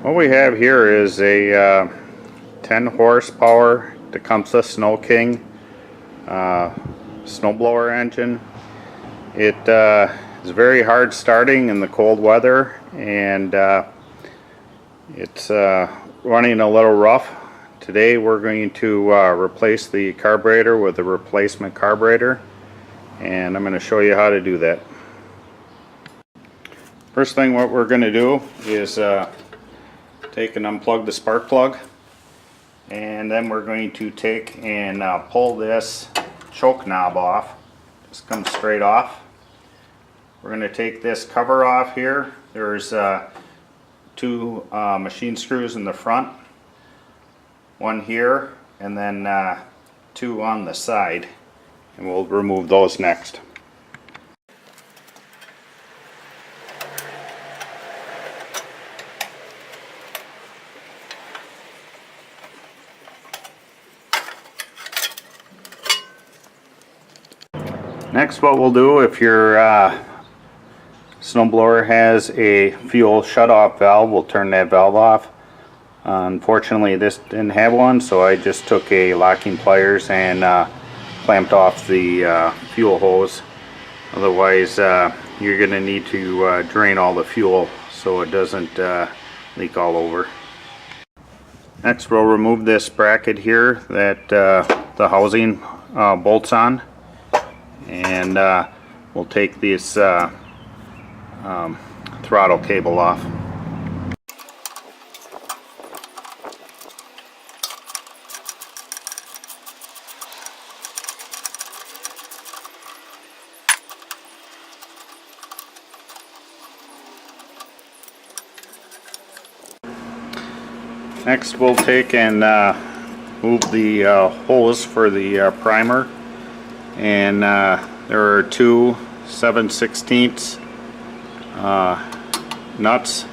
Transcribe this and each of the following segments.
What we have here is a 10 horsepower Tecumseh Snow King snowblower engine. It is very hard starting in the cold weather, and it's running a little rough. Today we're going to replace the carburetor with a replacement carburetor, and I'm going to show you how to do that. First thing what we're going to do is take and unplug the spark plug, and then we're going to take and pull this choke knob off. Just comes straight off. We're going to take this cover off here. There's two machine screws in the front, one here and then two on the side, and we'll remove those next. Next, what we'll do, if your snowblower has a fuel shutoff valve, we'll turn that valve off. Unfortunately, this didn't have one, so I just took a locking pliers and clamped off the fuel hose. Otherwise, you're going to need to drain all the fuel so it doesn't leak all over. Next, we'll remove this bracket here that the housing bolts on, and we'll take this throttle cable off. Next, we'll take and move the hose for the primer, and there are two 7/16 nuts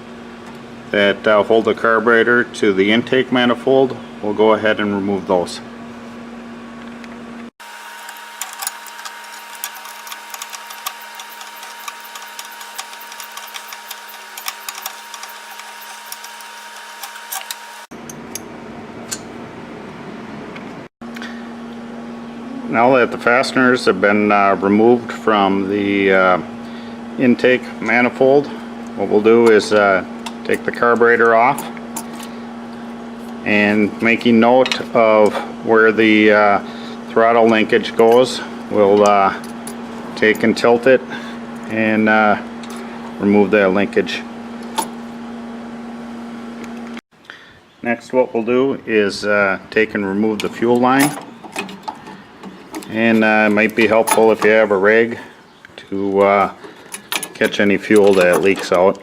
that hold the carburetor to the intake manifold. We'll go ahead and remove those. Now that the fasteners have been removed from the intake manifold, what we'll do is take the carburetor off, and making note of where the throttle linkage goes, we'll take and tilt it and remove that linkage. Next, what we'll do is take and remove the fuel line. And it might be helpful if you have a rag to catch any fuel that leaks out.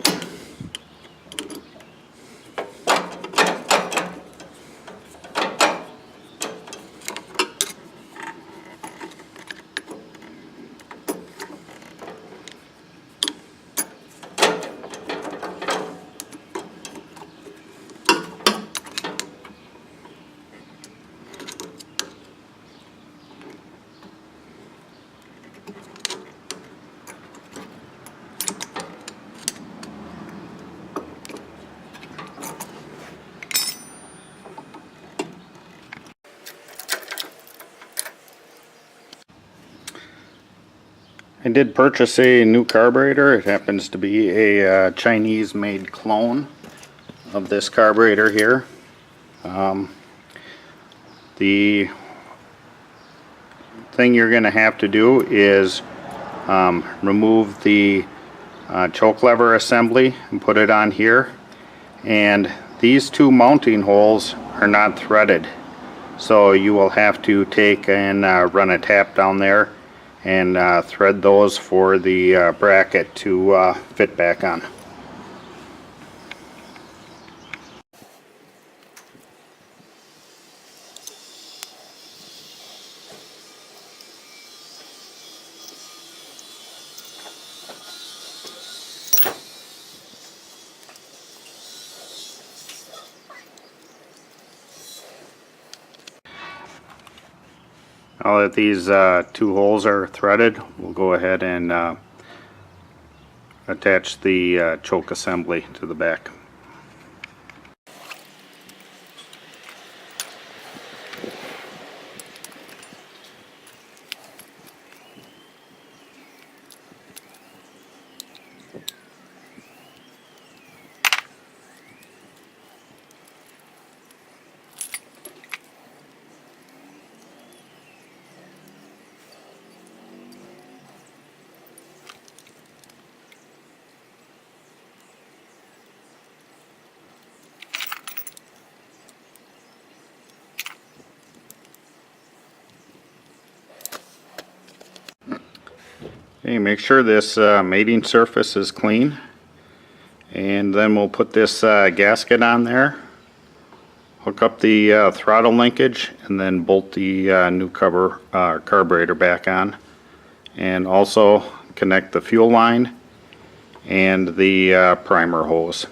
I did purchase a new carburetor. It happens to be a Chinese made clone of this carburetor here. The thing you're going to have to do is remove the choke lever assembly and put it on here, and these two mounting holes are not threaded, so you will have to take and run a tap down there and thread those for the bracket to fit back on. Now that these two holes are threaded, we'll go ahead and attach the choke assembly to the back. Okay, make sure this mating surface is clean, and then we'll put this gasket on there, hook up the throttle linkage, and then bolt the new carburetor back on, and also connect the fuel line and the primer hose.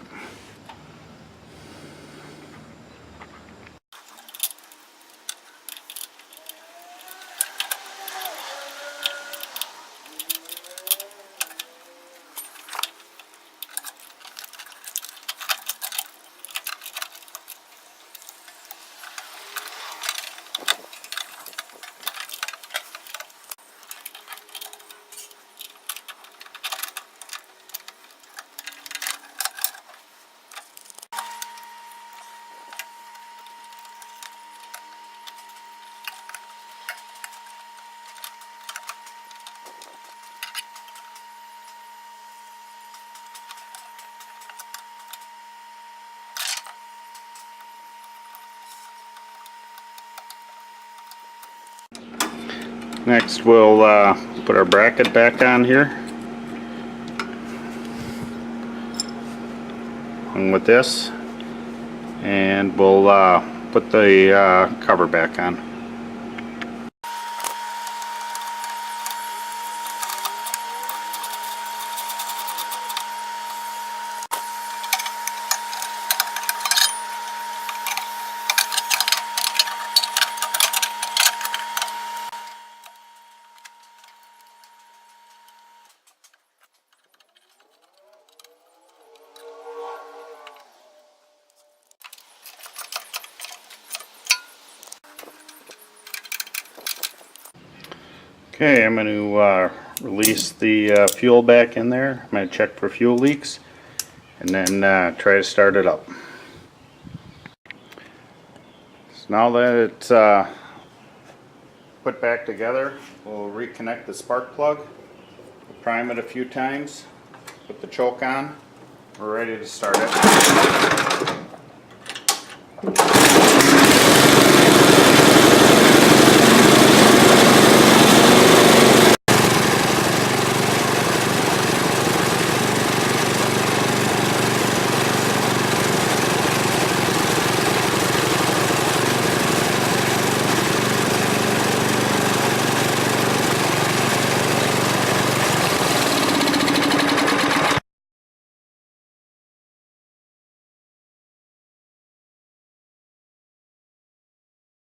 Next we'll put our bracket back on here, along with this, and we'll put the cover back on. Okay, I'm going to release the fuel back in there. I'm going to check for fuel leaks and then try to start it up. So now that it's put back together, we'll reconnect the spark plug, prime it a few times, put the choke on, we're ready to start it.